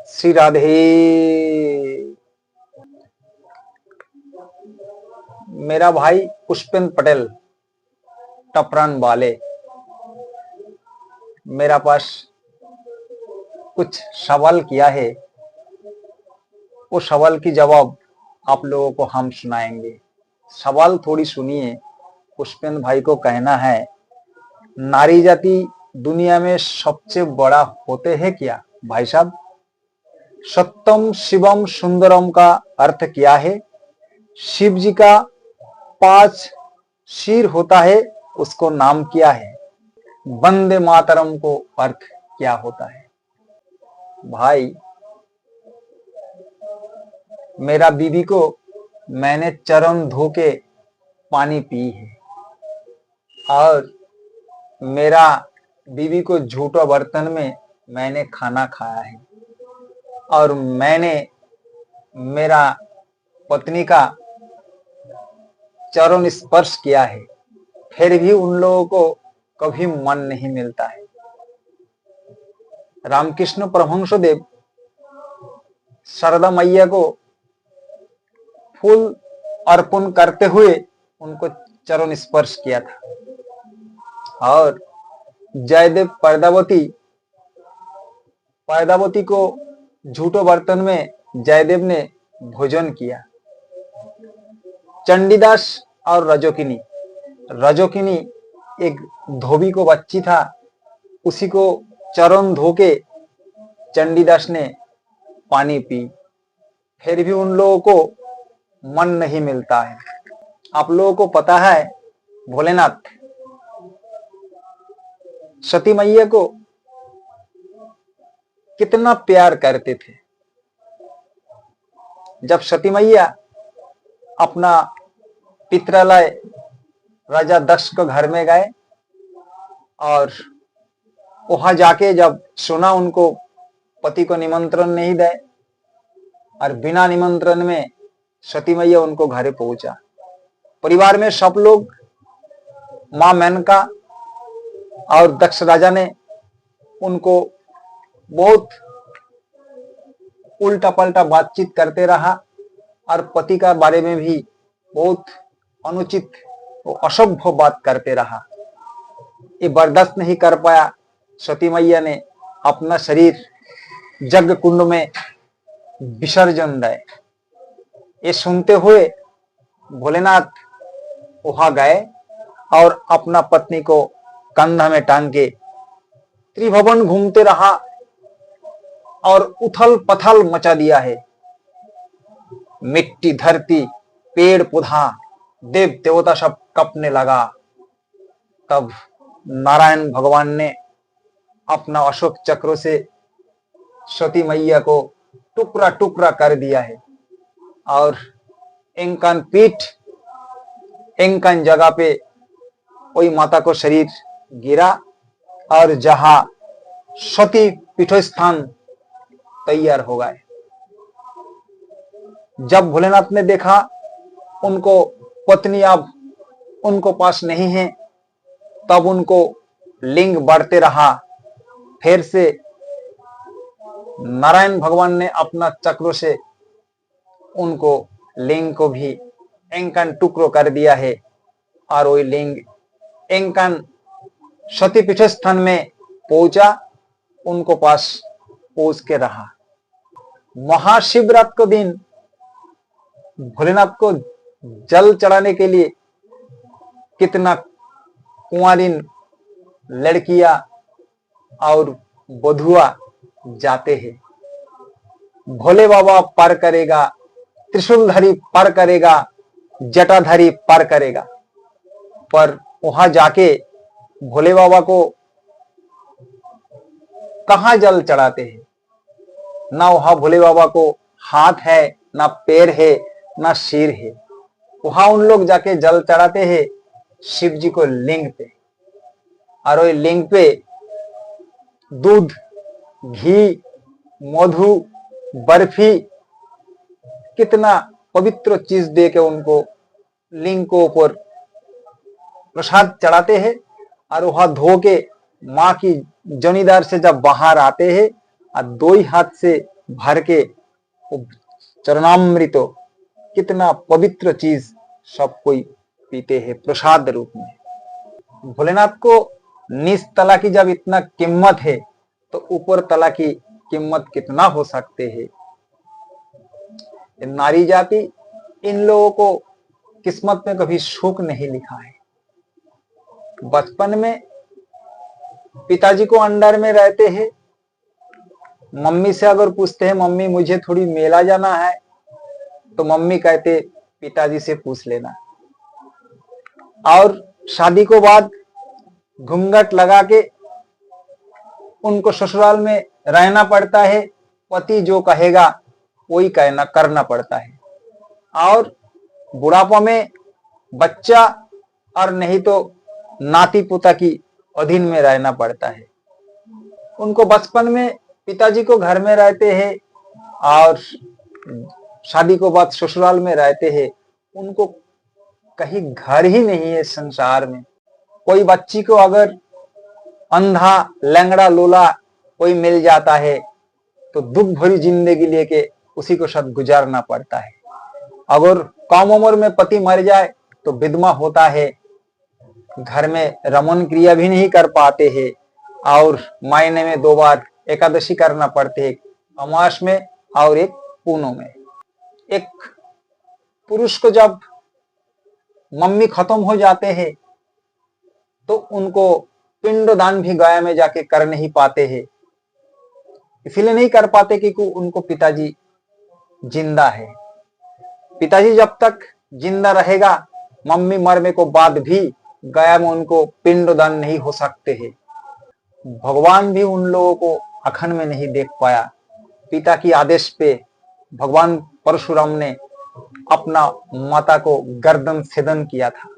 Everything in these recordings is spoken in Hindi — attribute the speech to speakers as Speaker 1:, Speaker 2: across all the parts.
Speaker 1: श्री राधे। मेरा भाई पुष्पेंद्र पटेल टपरान वाले मेरा पास कुछ सवाल किया है। वो सवाल की जवाब आप लोगों को हम सुनाएंगे। सवाल थोड़ी सुनिए। पुष्पेंद्र भाई को कहना है, नारी जाति दुनिया में सबसे बड़ा होते हैं क्या? भाई साहब, सत्यम शिवम सुंदरम का अर्थ क्या है? शिव जी का 5 सिर होता है, उसको नाम क्या है? वंदे मातरम को अर्थ क्या होता है? भाई, मेरा बीवी को मैंने चरण धो के पानी पी है और मेरा बीवी को झूठा बर्तन में मैंने खाना खाया है और मैंने मेरा पत्नी का चरण स्पर्श किया है, फिर भी उन लोगों को कभी मन नहीं मिलता है। रामकृष्ण परमहंस देव शारदा मैया को फूल अर्पण करते हुए उनको चरण स्पर्श किया था और जयदेव पैदावती को झूठो बर्तन में जयदेव ने भोजन किया। चंडीदास और रजोकिनी एक धोबी को बच्ची था, उसी को चरण धो के चंडीदास ने पानी पी, फिर भी उन लोगों को मन नहीं मिलता है। आप लोगों को पता है भोलेनाथ सती मैया को कितना प्यार करते थे। जब सती मैया अपना पितरालय राजा दक्ष के घर में गए और वहां जाके जब सुना उनको पति को निमंत्रण नहीं दे और बिना निमंत्रण में सती मैया उनको घरे पहुंचा। परिवार में सब लोग, मां मेनका और दक्ष राजा ने उनको बहुत उल्टा पलटा बातचीत करते रहा और पति का बारे में भी बहुत अनुचित और असभ्य बात करते रहा। ये बर्दाश्त नहीं कर पाया, सती मैया ने अपना शरीर यज्ञ कुंड में विसर्जन दिए। ये सुनते हुए भोलेनाथ वहां गए और अपना पत्नी को कंधा में टांग के त्रिभुवन घूमते रहा और उथल पथल मचा दिया है। मिट्टी, धरती, पेड़ पौधा, देव देवता सब कपने लगा। तब नारायण भगवान ने अपना अशोक चक्र से सती मैया को टुकड़ा टुकड़ा कर दिया है और इंकन पीठ, इंकन जगह पे वही माता को शरीर गिरा और जहां सती पीठस्थान तैयार हो गए। जब भोलेनाथ ने देखा उनको पत्नी अब उनको पास नहीं है, तब उनको लिंग बढ़ते रहा। फिर से नारायण भगवान ने अपना चक्र से उनको लिंग को भी इंकन टुकड़ों कर दिया है और वही लिंग इंकन सती पीठ स्थान में पहुंचा, उनको पास पहुंच के रहा। महाशिवरात्रि के दिन भोलेनाथ को जल चढ़ाने के लिए कितना कुंवारिन लड़कियां और बधुआ जाते हैं। भोले बाबा पार करेगा, त्रिशूलधारी पार करेगा, जटाधारी पार करेगा, पर वहां जाके भोले बाबा को कहां जल चढ़ाते हैं? ना वहां भोले बाबा को हाथ है, ना पैर है, ना सिर है। वहां उन लोग जाके जल चढ़ाते हैं शिव जी को लिंग पे, और वही लिंग पे दूध, घी, मधु, बर्फी, कितना पवित्र चीज दे के उनको लिंग को ऊपर प्रसाद चढ़ाते हैं और वहां धो के माँ की जनीदार से जब बाहर आते हैं और दो ही हाथ से भर के वो चरणामृतो, कितना पवित्र चीज सब कोई पीते हैं प्रसाद रूप में। भोलेनाथ को नीच तला की जब इतना कीमत है तो ऊपर तला की कीमत कितना हो सकते है। नारी जाति, इन लोगों को किस्मत में कभी सुख नहीं लिखा है। बचपन में पिताजी को अंडर में रहते हैं, मम्मी से अगर पूछते हैं मम्मी मुझे थोड़ी मेला जाना है, तो मम्मी कहते पिताजी से पूछ लेना। और शादी को बाद घूंघट लगा के उनको ससुराल में रहना पड़ता है, पति जो कहेगा वही कहना करना पड़ता है। और बुढ़ापा में बच्चा और नहीं तो नाती पोता की अधीन में रहना पड़ता है। उनको बचपन में पिताजी को घर में रहते हैं और शादी को बाद ससुराल में रहते हैं, उनको कहीं घर ही नहीं है संसार में। कोई बच्ची को अगर अंधा लंगड़ा लोला कोई मिल जाता है तो दुख भरी जिंदगी लेके उसी को साथ गुजारना पड़ता है। अगर कम उम्र में पति मर जाए तो विधवा होता है, घर में रमन क्रिया भी नहीं कर पाते हैं और महीने में 2 बार एकादशी करना पड़ते है, अमास में और एक पूनों में। एक पुरुष को जब मम्मी खत्म हो जाते हैं तो उनको पिंडदान भी गया में जाके कर नहीं पाते हैं। इसीलिए नहीं कर पाते क्योंकि उनको पिताजी जिंदा है। पिताजी जब तक जिंदा रहेगा, मम्मी मरने को बाद भी गया में उनको पिंडदान नहीं हो सकते हैं। भगवान भी उन लोगों को अखंड में नहीं देख पाया। पिता की आदेश पे भगवान परशुराम ने अपना माता को गर्दन छेदन किया था।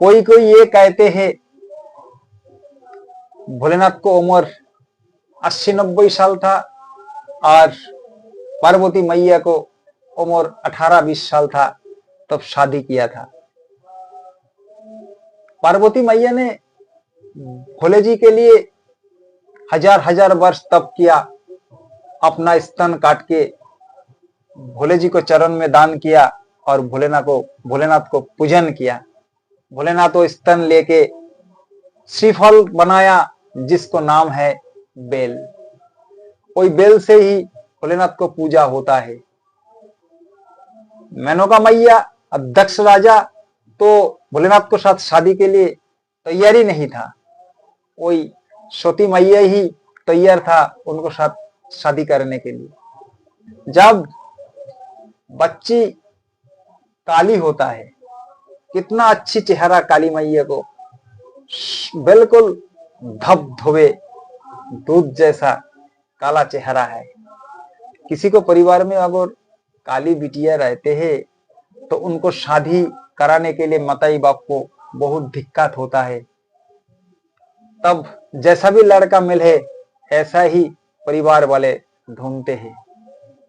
Speaker 1: कोई कोई ये कहते हैं भोलेनाथ को उम्र 80-90 साल था और पार्वती मैया को उम्र 18-20 साल था तब शादी किया था। पार्वती मैया ने भोले जी के लिए हजार वर्ष तप किया, अपना स्तन काट के भोले जी को चरण में दान किया और भोलेनाथ को पूजन किया। भोलेनाथ वो स्तन लेके श्रीफल बनाया जिसको नाम है बेल। कोई बेल से ही भोलेनाथ को पूजा होता है। मेनका मैया, दक्ष राजा तो भोलेनाथ को साथ शादी के लिए तैयारी नहीं था, कोई सती मैया ही तैयार था उनको साथ शादी करने के लिए। जब बच्ची काली होता है, कितना अच्छी चेहरा काली मैया को, बिल्कुल धबधबे दूध जैसा काला चेहरा है। किसी को परिवार में अगर काली बिटिया रहते हैं तो उनको शादी कराने के लिए माताई बाप को बहुत दिक्कत होता है। तब जैसा भी लड़का मिले ऐसा ही परिवार वाले ढूंढते हैं।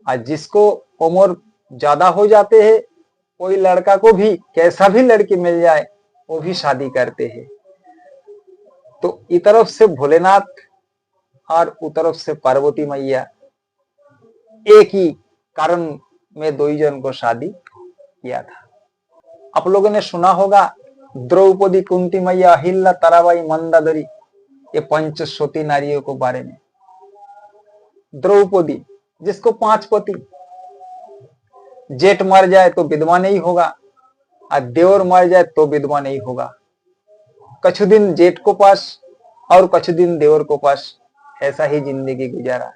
Speaker 1: आज जिसको उम्र ज्यादा हो जाते हैं, कोई लड़का को भी कैसा भी लड़की मिल जाए वो भी शादी करते हैं। तो इस तरफ से भोलेनाथ और उस तरफ से पार्वती मैया, एक ही कारण में 2 जन को शादी किया था। आप लोगों ने सुना होगा द्रौपदी, कुंती मैया, अहिल्या, ताराबाई, मंदादरी, ये 5 सती नारियों को बारे में। द्रौपदी जिसको 5 पति, जेठ मर जाए तो विधवा नहीं होगा और देवर मर जाए तो विधवा नहीं होगा। कुछ दिन जेठ को पास और कुछ दिन देवर को पास, ऐसा ही जिंदगी गुजारा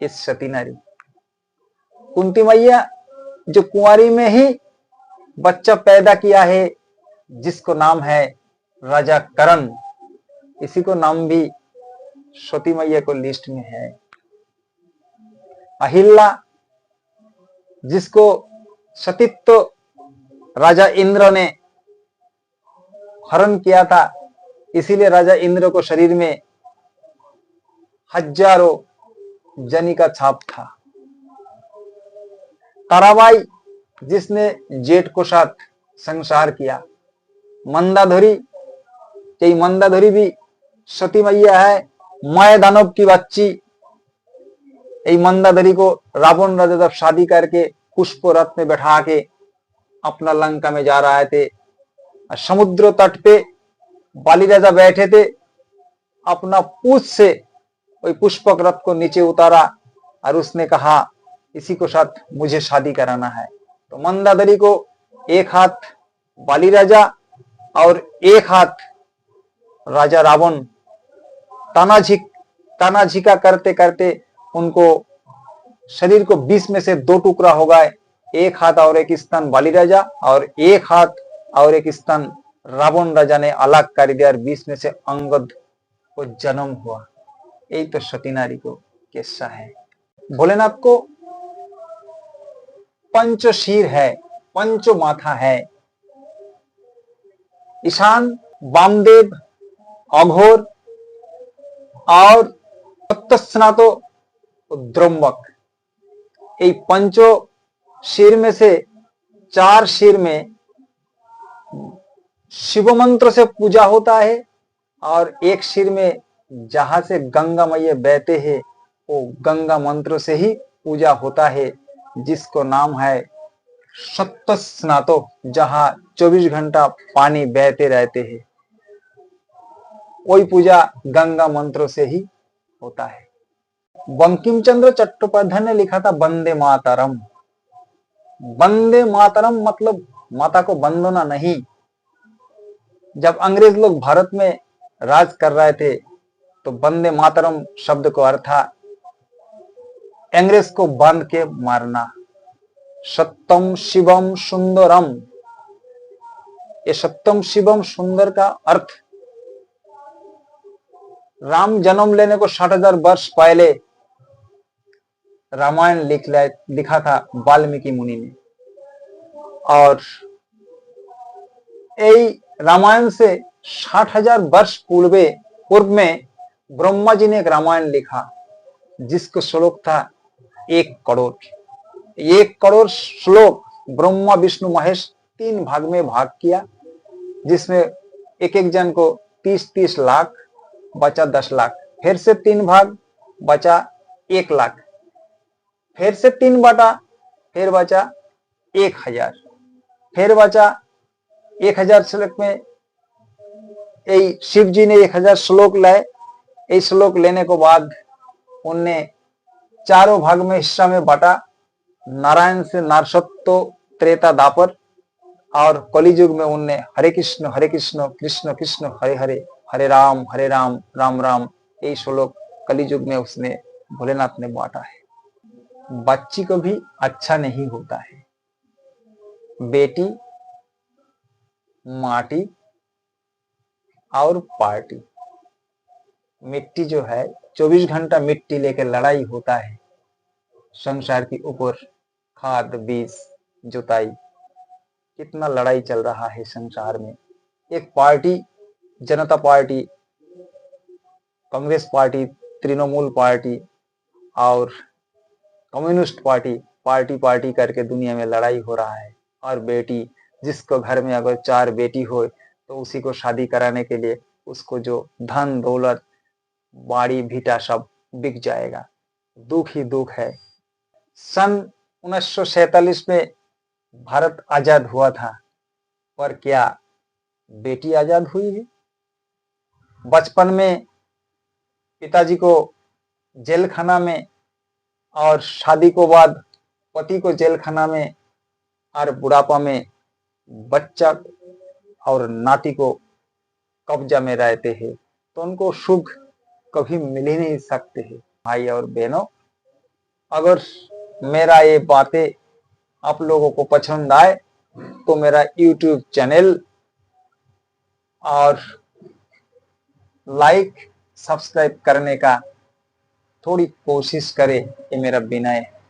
Speaker 1: इस सती नारी। कुंती मैया जो कुंवारी में ही बच्चा पैदा किया है जिसको नाम है राजा करण, इसी को नाम भी सती मैया को लिस्ट में है। अहिल्या जिसको सतीत्व राजा इंद्र ने हरण किया था, इसीलिए राजा इंद्र को शरीर में हजारों जनी का छाप था। ताराबाई जिसने जेठ को साथ संसार किया। मंदाधरी, मंदाधरी भी सती मैया है, माया दानव की बच्ची, यही मंदादरी को रावण राजा जब शादी करके पुष्प रथ में बैठा के अपना लंका में जा रहे थे, समुद्र तट पे बाली राजा बैठे थे, अपना पूछ से वही पुष्पक रथ को नीचे उतारा और उसने कहा इसी को साथ मुझे शादी कराना है। तो मंदादरी को एक हाथ बाली राजा और एक हाथ राजा रावण तानाझिका करते करते उनको शरीर को 20 में से 2 टुकड़ा हो गए। एक हाथ और एक स्तन बाली राजा और एक हाथ और एक स्तन रावण राजा ने अलग कर दिया और 20 में से अंगद को जन्म हुआ। यही तो सती नारी को किस्सा है। भोलेनाथ को पंचशीर है, पंचो माथा है। ईशान, वामदेव, अघोर और सप्तस्नातो द्रम्बक, ये पंचो शीर में से 4 शीर में शिव मंत्र से पूजा होता है और एक शीर में जहां से गंगा मैया बहते हैं वो गंगा मंत्र से ही पूजा होता है, जिसको नाम है सप्तस्नातो, जहां 24 घंटा पानी बहते रहते हैं। वही पूजा गंगा मंत्रों से ही होता है। बंकिम चंद्र चट्टोपाध्याय ने लिखा था वंदे मातरम। वंदे मातरम मतलब माता को वंदना नहीं। जब अंग्रेज लोग भारत में राज कर रहे थे तो वंदे मातरम शब्द को अर्थ था अंग्रेज को बांध के मारना। सत्यम शिवम सुंदरम, ये सत्यम शिवम सुंदर का अर्थ राम जन्म लेने को 60,000 वर्ष पहले रामायण लिखा था वाल्मीकि मुनि ने। और यही रामायण से 60,000 वर्ष पूर्व में ब्रह्मा जी ने एक रामायण लिखा जिसको श्लोक था 1 करोड़। 1 करोड़ श्लोक ब्रह्मा विष्णु महेश 3 भाग में भाग किया, जिसमें एक एक जन को 30-30 लाख, बचा 10 लाख, फिर से 3 भाग बचा 1 लाख, फिर से 3 बटा, फिर बचा 1000, फिर बचा 1000 श्लोक में यही शिव जी ने 1000 श्लोक लाए। इस श्लोक लेने के बाद उनने चारों भाग में हिस्सा में बांटा, नारायण से नारसत्व त्रेता दापर, और कलियुग में उनने हरे कृष्ण कृष्ण कृष्ण हरे हरे, हरे राम राम राम, यही श्लोक कलियुग में उसने भोलेनाथ ने बांटा है। बच्ची को भी अच्छा नहीं होता है। बेटी, माटी और पार्टी। मिट्टी जो है 24 घंटा मिट्टी लेकर लड़ाई होता है संसार के ऊपर। खाद, बीज, जुताई, कितना लड़ाई चल रहा है संसार में। एक पार्टी, जनता party, Congress party, Trinamool party और कम्युनिस्ट पार्टी, पार्टी करके दुनिया में लड़ाई हो रहा है। और बेटी, जिसको घर में अगर 4 बेटी हो तो उसी को शादी कराने के लिए उसको जो धन दौलत बाड़ी भीटा सब बिक जाएगा। दुख ही दुख है। सन 1947 में भारत आजाद हुआ था, पर क्या बेटी आजाद हुई है? बचपन में पिताजी को जेल खाना में और शादी को बाद पति को जेल खाना में और बुढ़ापा में बच्चा और नाती को कब्जा में रहते हैं, तो उनको सुख कभी मिल ही नहीं सकते हैं। भाई और बहनों, अगर मेरा ये बातें आप लोगों को पसंद आए तो मेरा YouTube चैनल और लाइक सब्सक्राइब करने का थोड़ी कोशिश करें, ये मेरा विनय है।